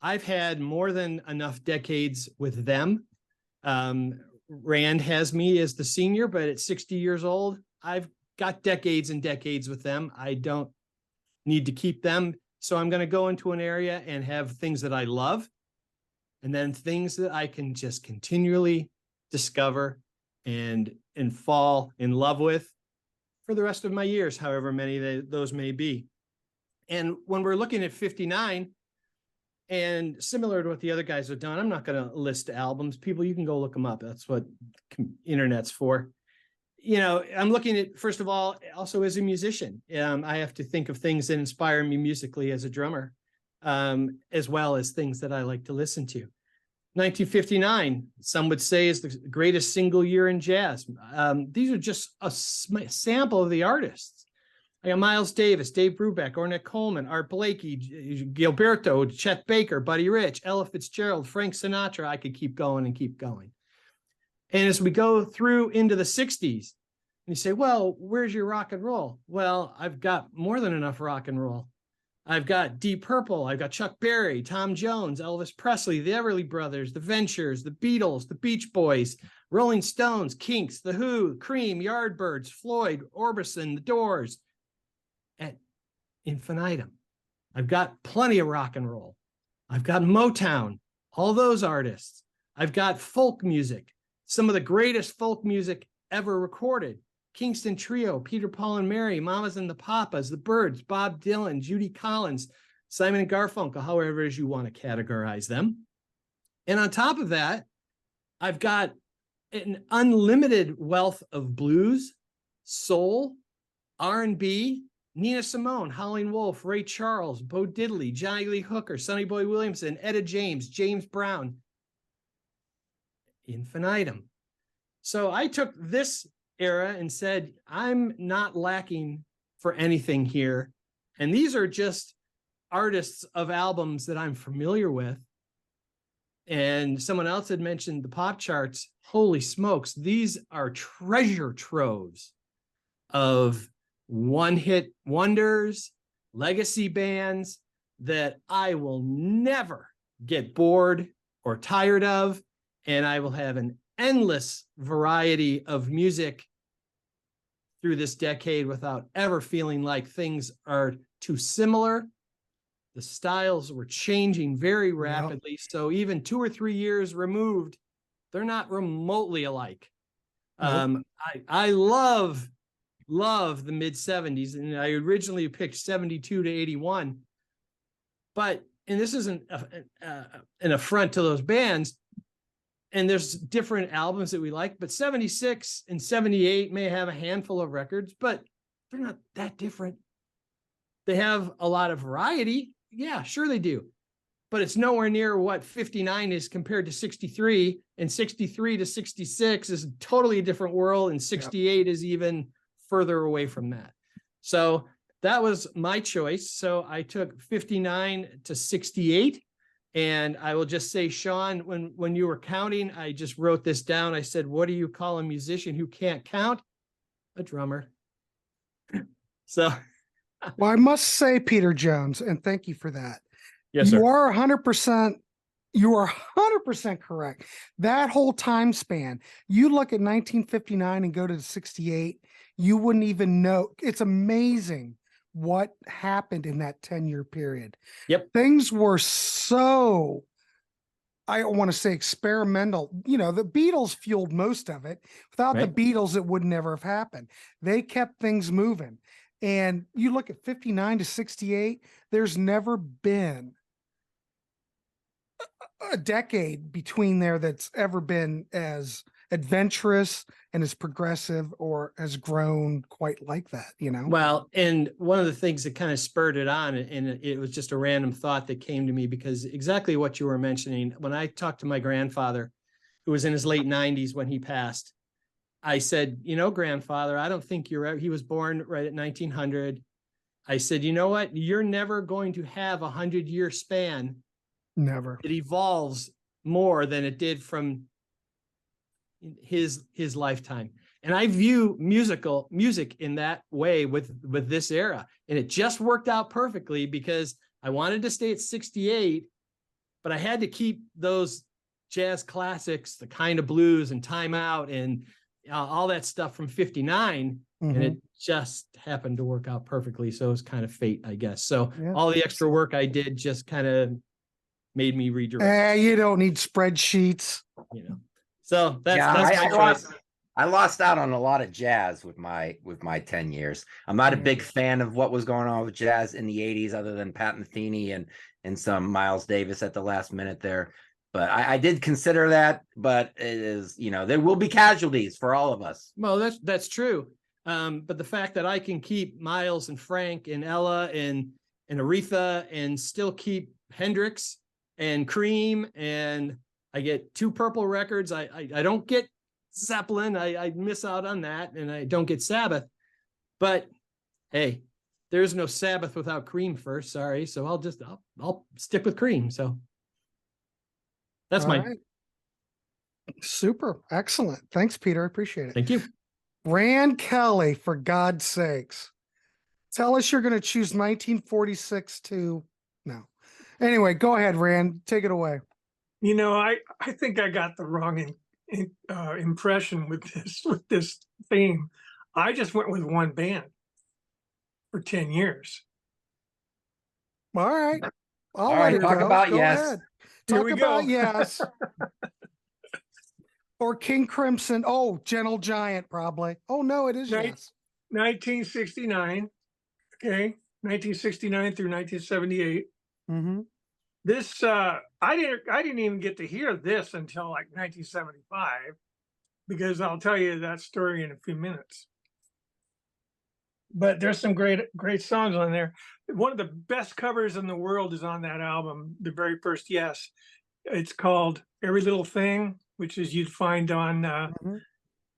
I've had more than enough decades with them. Rand has me as the senior, but at 60 years old, I've got decades and decades with them. I don't need to keep them. So I'm going to go into an area and have things that I love and then things that I can just continually discover and fall in love with for the rest of my years, however many those may be. And when we're looking at 59, and similar to what the other guys have done, I'm not going to list albums. People, you can go look them up. That's what internet's for. You know, I'm looking at, first of all, also as a musician, I have to think of things that inspire me musically as a drummer, as well as things that I like to listen to. 1959, some would say, is the greatest single year in jazz. These are just a sample of the artists. I got Miles Davis, Dave Brubeck, Ornette Coleman, Art Blakey, Gilberto, Chet Baker, Buddy Rich, Ella Fitzgerald, Frank Sinatra. I could keep going and keep going. And as we go through into the 60s, and you say, well, where's your rock and roll? Well, I've got more than enough rock and roll. I've got Deep Purple, I've got Chuck Berry, Tom Jones, Elvis Presley, the Everly Brothers, the Ventures, the Beatles, the Beach Boys, Rolling Stones, Kinks, The Who, Cream, Yardbirds, Floyd, Orbison, The Doors, at infinitum. I've got plenty of rock and roll. I've got Motown, all those artists. I've got folk music, some of the greatest folk music ever recorded. Kingston Trio, Peter, Paul and Mary, Mamas and the Papas, the Byrds, Bob Dylan, Judy Collins, Simon and Garfunkel, however it is you want to categorize them. And on top of that, I've got an unlimited wealth of blues, soul, R&B, Nina Simone, Howlin' Wolf, Ray Charles, Bo Diddley, Johnny Lee Hooker, Sonny Boy Williamson, Etta James, James Brown, infinitum. So I took this era and said, I'm not lacking for anything here. And these are just artists of albums that I'm familiar with. And someone else had mentioned the pop charts. Holy smokes, these are treasure troves of one-hit wonders, legacy bands that I will never get bored or tired of. And I will have an endless variety of music through this decade without ever feeling like things are too similar. The styles were changing very rapidly. Yep. So even 2 or 3 years removed, they're not remotely alike. Nope. I love the mid 70s. And I originally picked 72 to 81, and this isn't an affront to those bands. And there's different albums that we like, but 76 and 78 may have a handful of records, but they're not that different. They have a lot of variety. Yeah, sure they do. But it's nowhere near what 59 is compared to 63, and 63 to 66 is totally a different world, and 68 is even further away from that. So that was my choice. So I took 59 to 68. And I will just say, Sean, when you were counting, I just wrote this down. I said, what do you call a musician who can't count? A drummer. So. Well, I must say, Peter Jones, and thank you for that. Yes, sir. You are 100% correct. That whole time span, you look at 1959 and go to 68, you wouldn't even know. It's amazing what happened in that 10-year period. Yep. Things were so, I don't want to say experimental. You know, the Beatles fueled most of it. Without the Beatles, it would never have happened. They kept things moving. And you look at 59 to 68, there's never been a decade between there that's ever been as adventurous and as progressive or has grown quite like that, you know? Well, and one of the things that kind of spurred it on, and it was just a random thought that came to me, because exactly what you were mentioning, when I talked to my grandfather, who was in his late 90s when he passed, I said, you know, grandfather, I don't think you're right. He was born right at 1900. I said, you know what? You're never going to have a 100-year span. Never. It evolves more than it did from his lifetime. And I view music in that way with this era. And it just worked out perfectly, because I wanted to stay at 68, but I had to keep those jazz classics, the Kind of Blues and Time Out and all that stuff from 59. And it just happened to work out perfectly. So it was kind of fate, I guess. So all the extra work I did just kind of made me redirect. You don't need spreadsheets. So that's I lost out on a lot of jazz with my 10 years. I'm not a big fan of what was going on with jazz in the 80s, other than Pat Metheny and some Miles Davis at the last minute there. But I did consider that, but it is, there will be casualties for all of us. Well, that's true. But the fact that I can keep Miles and Frank and Ella and Aretha and still keep Hendrix and Cream, and I get 2 Purple records. I don't get Zeppelin. I miss out on that, and I don't get Sabbath. But hey, there's no Sabbath without Cream first. Sorry. So I'll stick with Cream. So that's right. Super. Excellent. Thanks, Peter. I appreciate it. Thank you. Rand Kelly, for God's sakes. Tell us you're going to choose 1946 to... No. Anyway, go ahead, Rand. Take it away. I think I got the wrong impression with this theme. I just went with one band for 10 years. All right. All right, talk about Yes. Ahead. Talk about Yes. Or King Crimson. Oh, Gentle Giant, probably. Oh, no, it is Yes. 1969. Okay. 1969 through 1978. Mm-hmm. This, I didn't even get to hear this until like 1975, because I'll tell you that story in a few minutes. But there's some great songs on there. One of the best covers in the world is on that album, the very first Yes. It's called Every Little Thing, which is you'd find on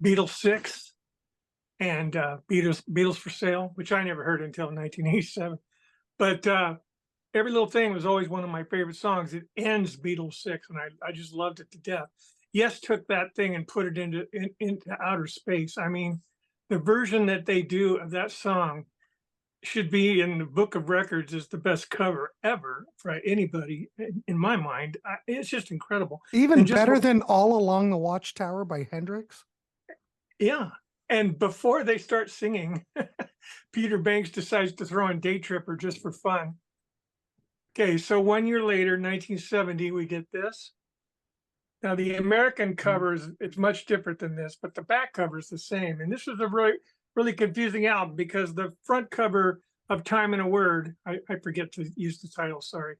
Beatles 6 and Beatles for Sale, which I never heard until 1987. But Every Little Thing was always one of my favorite songs. It ends Beatles 6, and I just loved it to death. Yes took that thing and put it into outer space. I mean, the version that they do of that song should be in the book of records as the best cover ever for anybody, in my mind. It's just incredible. Even better than All Along the Watchtower by Hendrix? Yeah. And before they start singing, Peter Banks decides to throw in Day Tripper just for fun. Okay, so 1 year later, 1970, we get this. Now, the American cover it's much different than this, but the back cover is the same. And this is a really confusing album, because the front cover of Time and a Word, I forget to use the title, sorry.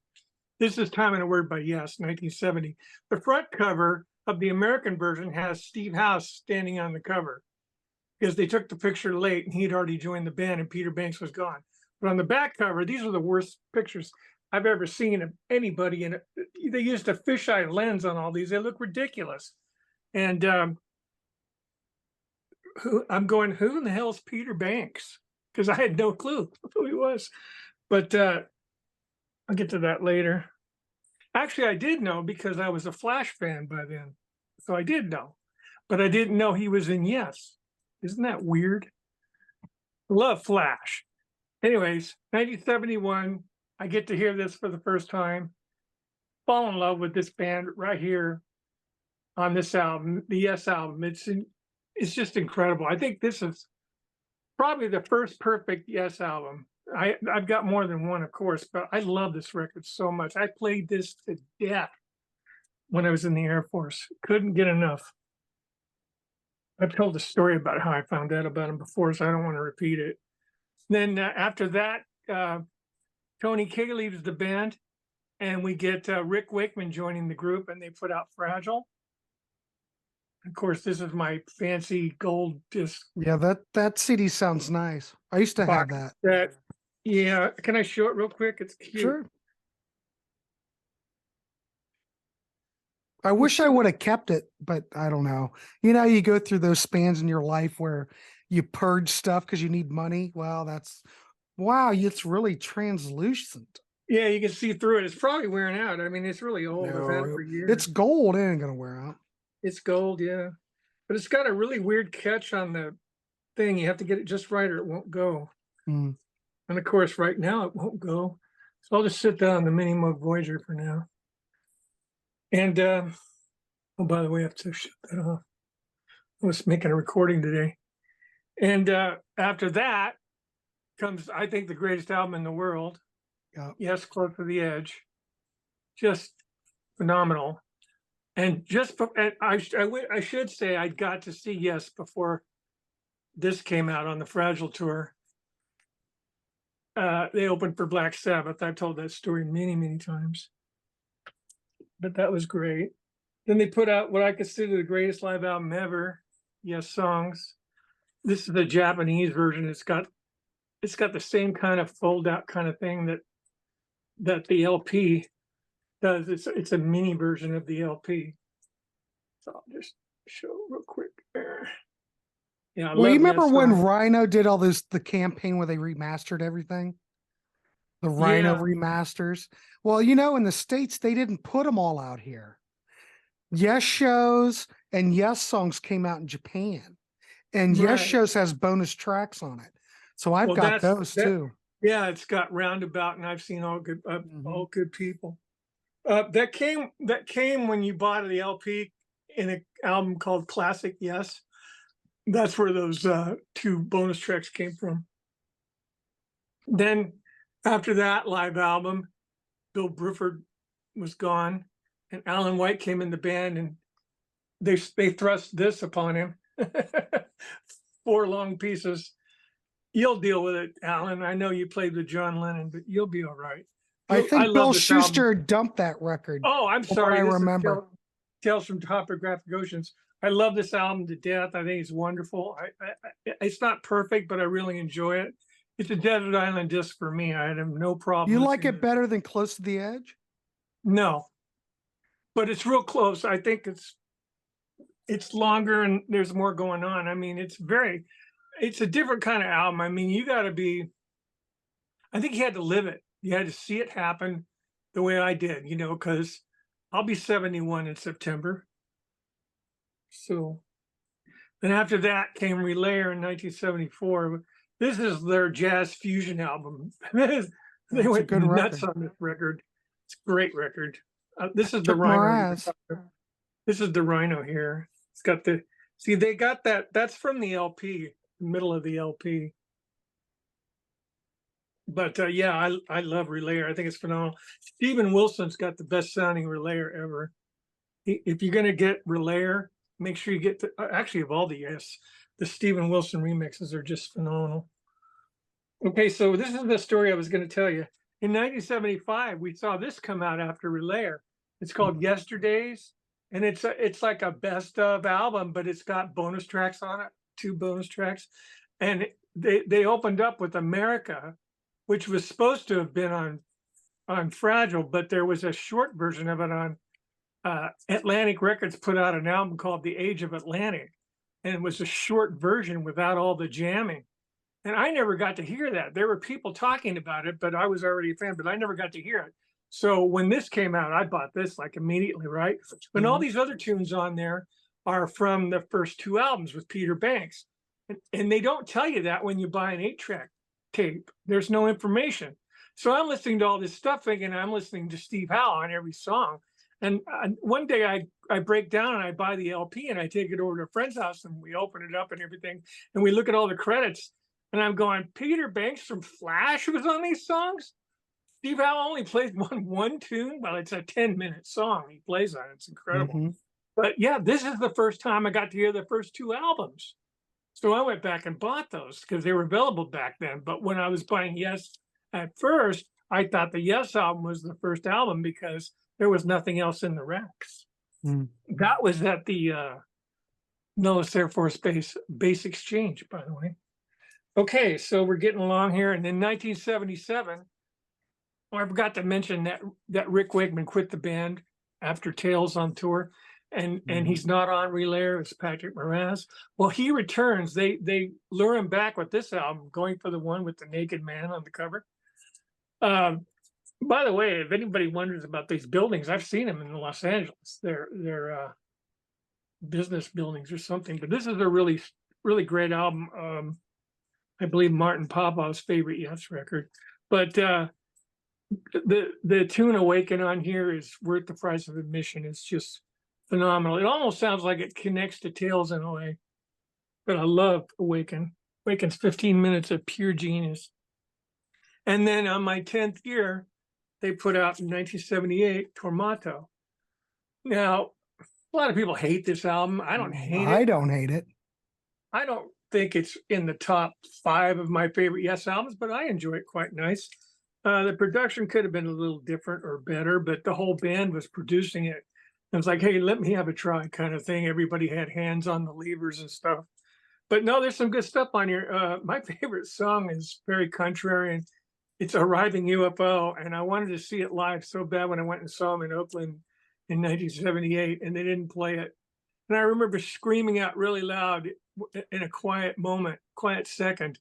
This is Time and a Word by Yes, 1970. The front cover of the American version has Steve House standing on the cover, because they took the picture late and he'd already joined the band and Peter Banks was gone. But on the back cover, these are the worst pictures I've ever seen of anybody in it. They used a fisheye lens on all these. They look ridiculous. And who in the hell is Peter Banks? Because I had no clue who he was. But I'll get to that later. Actually, I did know, because I was a Flash fan by then. So I did know. But I didn't know he was in Yes. Isn't that weird? Love Flash. Anyways, 1971, I get to hear this for the first time. Fall in love with this band right here on this album, the Yes album. It's just incredible. I think this is probably the first perfect Yes album. I've got more than one, of course, but I love this record so much. I played this to death when I was in the Air Force. Couldn't get enough. I've told a story about how I found out about him before, so I don't want to repeat it. Then after that, Tony Kaye leaves the band, and we get Rick Wakeman joining the group, and they put out Fragile. Of course, this is my fancy gold disc. Yeah, that CD sounds nice. I used to have that. Yeah, can I show it real quick? It's cute. Sure. I wish I would have kept it, but I don't know. You go through those spans in your life where you purge stuff because you need money. Well, wow, it's really translucent. Yeah, you can see through it. It's probably wearing out. I mean, it's really old. No, I've had it for years. It's gold. It ain't going to wear out. It's gold, yeah. But it's got a really weird catch on the thing. You have to get it just right or it won't go. Mm. And of course, right now it won't go. So I'll just sit down the Mini Moog Voyager for now. And, oh, by the way, I have to shut that off. I was making a recording today. And after that comes, I think, the greatest album in the world. Yeah. Yes, Close to the Edge. Just phenomenal. And I should say I got to see Yes before this came out on the Fragile tour. They opened for Black Sabbath. I've told that story many, many times. But that was great. Then they put out what I consider the greatest live album ever, Yes Songs. This is the Japanese version. It's got the same kind of fold out kind of thing that the LP does. It's a mini version of the LP. So I'll just show real quick there. Yeah. Well, you remember when Rhino did all the campaign where they remastered everything? The Rhino remasters. Well, in the States, they didn't put them all out here. Yes Shows and Yes Songs came out in Japan. And Yes Shows has bonus tracks on it. So I've got those too. Yeah, it's got Roundabout, and I've seen all good people. That came when you bought the LP in an album called Classic Yes. That's where those 2 bonus tracks came from. Then after that live album, Bill Bruford was gone, and Alan White came in the band, and they thrust this upon him. 4 long pieces. You'll deal with it, Alan. I know you played with John Lennon, but you'll be all right. I think Bill Schuster dumped that record. Oh, I'm sorry. I remember. Tales from Topographic Oceans. I love this album to death. I think it's wonderful. It's not perfect, but I really enjoy it. It's a desert island disc for me. I have no problem. You like it better than Close to the Edge? No, but it's real close. I think it's longer and there's more going on. I mean, it's a different kind of album. I mean, I think you had to live it. You had to see it happen the way I did, because I'll be 71 in September. So then after that came Relayer in 1974. This is their jazz fusion album. They went nuts on this record. It's a great record. This is the Rhino. This is the Rhino here. It's got they got that. That's from the LP, middle of the LP. But I love Relayer. I think it's phenomenal. Steven Wilson's got the best sounding Relayer ever. If you're going to get Relayer, make sure you get actually of all the Steven Wilson remixes are just phenomenal. Okay, so this is the story I was going to tell you. In 1975, we saw this come out after Relayer. It's called Yesterdays, and it's like a best of album, but it's got bonus tracks on it, 2 bonus tracks. And they opened up with America, which was supposed to have been on Fragile, but there was a short version of it on Atlantic Records put out an album called The Age of Atlantic, and it was a short version without all the jamming. And I never got to hear that. There were people talking about it, but I was already a fan, but I never got to hear it. So when this came out, I bought this like immediately, right? But all these other tunes on there are from the first 2 albums with Peter Banks. And they don't tell you that when you buy an 8-track tape. There's no information. So I'm listening to all this stuff thinking I'm listening to Steve Howe on every song. And one day I break down and I buy the LP and I take it over to a friend's house and we open it up and everything. And we look at all the credits and I'm going, Peter Banks from Flash was on these songs? Steve Howe only plays one tune. Well, it's a 10-minute song he plays on. It's incredible. But yeah, this is the first time I got to hear the first 2 albums. So I went back and bought those because they were available back then. But when I was buying Yes at first, I thought the Yes album was the first album because there was nothing else in the racks. That was at the Nellis Air Force Base Exchange, by the way. Okay, so we're getting along here. And in 1977, I forgot to mention that Rick Wakeman quit the band after Tales on tour. And he's not on Relayer. It's Patrick Moraz. Well, he returns. They lure him back with this album, going for the one with the naked man on the cover. By the way, if anybody wonders about these buildings, I've seen them in Los Angeles. They're business buildings or something. But this is a really, really great album. I believe Martin Popoff's favorite Yes record. But the tune Awaken on here is worth the price of admission. It's just phenomenal. It almost sounds like it connects to Tales in a way. But I love Awaken. Awaken's 15 minutes of pure genius. And then on my 10th year, they put out in 1978, Tormato. Now, a lot of people hate this album. I don't hate it. I don't hate it. I don't think it's in the top 5 of my favorite Yes albums, but I enjoy it quite nice. The production could have been a little different or better, but the whole band was producing it. It was like, hey, let me have a try kind of thing. Everybody had hands on the levers and stuff. But no, there's some good stuff on here. My favorite song is very contrarian. It's Arriving UFO, and I wanted to see it live so bad when I went and saw them in Oakland in 1978, and they didn't play it. And I remember screaming out really loud in a quiet moment, quiet second,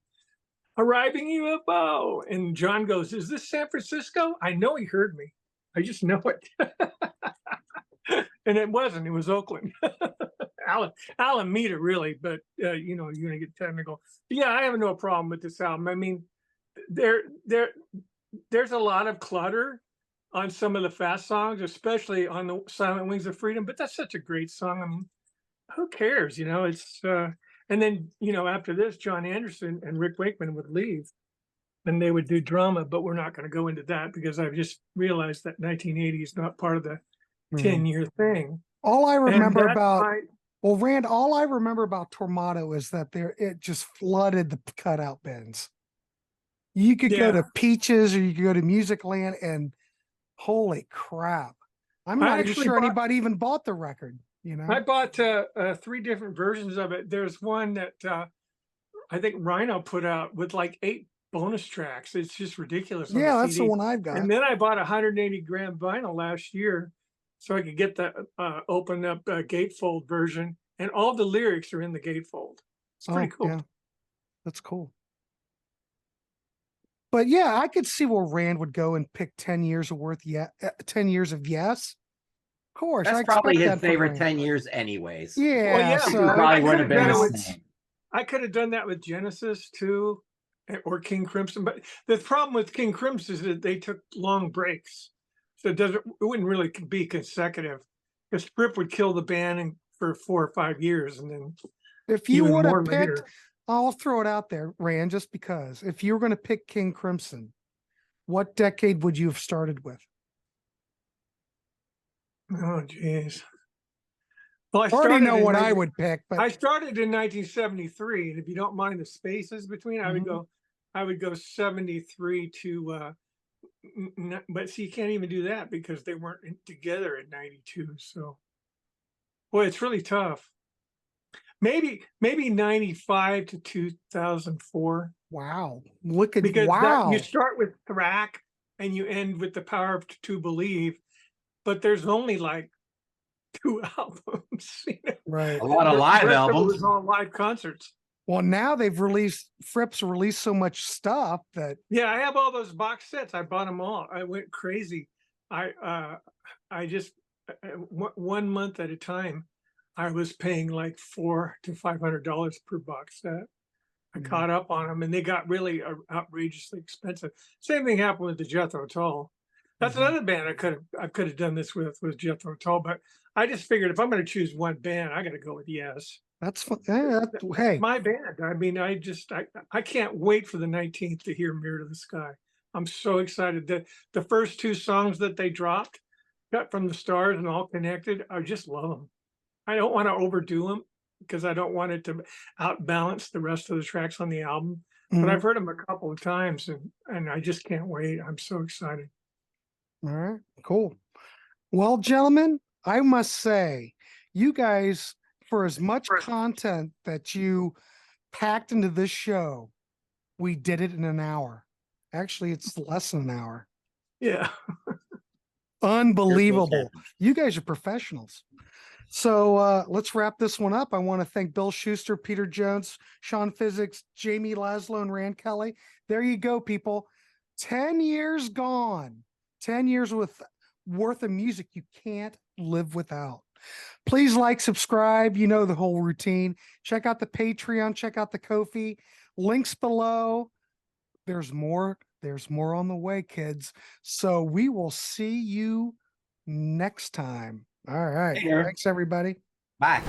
Arriving UFO. And John goes, is this San Francisco? I know he heard me. I just know it. And it wasn't, it was Oakland. Alameda, really, but you know, you're gonna get technical. But yeah, I have no problem with this album. I mean, there's a lot of clutter on some of the fast songs, especially on the Silent Wings of Freedom, but that's such a great song. I mean, who cares? You know, it's and then, you know, after this, John Anderson and Rick Wakeman would leave and they would do drama, but we're not going to go into that because I've just realized that 1980 is not part of the 10-year thing. All I remember about well, Rand, all I remember about Tormato is that it just flooded the cutout bins. You could go to Peaches or you could go to Musicland, and holy crap. I'm not even sure anybody even bought the record, you know. I bought 3 different versions of it. There's one that I think Rhino put out with like 8 bonus tracks. It's just ridiculous. Yeah, that's the one I've got. And then I bought 180 gram vinyl last year so I could get the open up gatefold version, and all the lyrics are in the gatefold. It's pretty cool. Yeah. That's cool. But yeah, I could see where Rand would go and pick 10 years of 10 years of Yes. Of course. That's probably his favorite 10 years anyways. Yeah. Well, yeah, so probably would have been the same. I could have done that with Genesis too, or King Crimson. But the problem with King Crimson is that they took long breaks. So it wouldn't really be consecutive. Because Fripp would kill the band for 4 or 5 years. And then if you would have picked, I'll throw it out there, Rand, just because. If you were going to pick King Crimson, what decade would you have started with? Oh, geez. Well, I already know what I would pick, but I started in 1973, and if you don't mind the spaces between, I would go 73 to. But see, you can't even do that because they weren't together at 92. So, boy, it's really tough. Maybe 95 to 2004. Wow. Look at because you start with Thrack and you end with The Power to Believe, but there's only like 2 albums. You know? Right. A lot of live albums. It was all live concerts. Well, now Fripp's released so much stuff that. Yeah, I have all those box sets. I bought them all. I went crazy. I just 1 month at a time, I was paying like $400 to $500 per box set. I caught up on them, and they got really outrageously expensive. Same thing happened with the Jethro Tull. That's another band I could have done this with Jethro Tull, but I just figured if I'm going to choose one band, I got to go with Yes. That's fun. Hey, my band. I mean, I can't wait for the 19th to hear Mirror to the Sky. I'm so excited that the first 2 songs that they dropped, Cut from the Stars and All Connected, I just love them. I don't want to overdo them because I don't want it to outbalance the rest of the tracks on the album. But I've heard them a couple of times, and I just can't wait. I'm so excited. All right, cool. Well, gentlemen, I must say, you guys, for as much content that you packed into this show, we did it in an hour. Actually, it's less than an hour. Yeah. Unbelievable. You guys are professionals. So let's wrap this one up. I want to thank Bill Schuster, Peter Jones, Sean Physics, Jamie Laszlo, and Rand Kelly. There you go, people. 10 years gone. 10 years worth of music you can't live without. Please like, subscribe. You know the whole routine. Check out the Patreon. Check out the Ko-fi. Links below. There's more on the way, kids. So we will see you next time. All right. Thanks, everybody. Bye.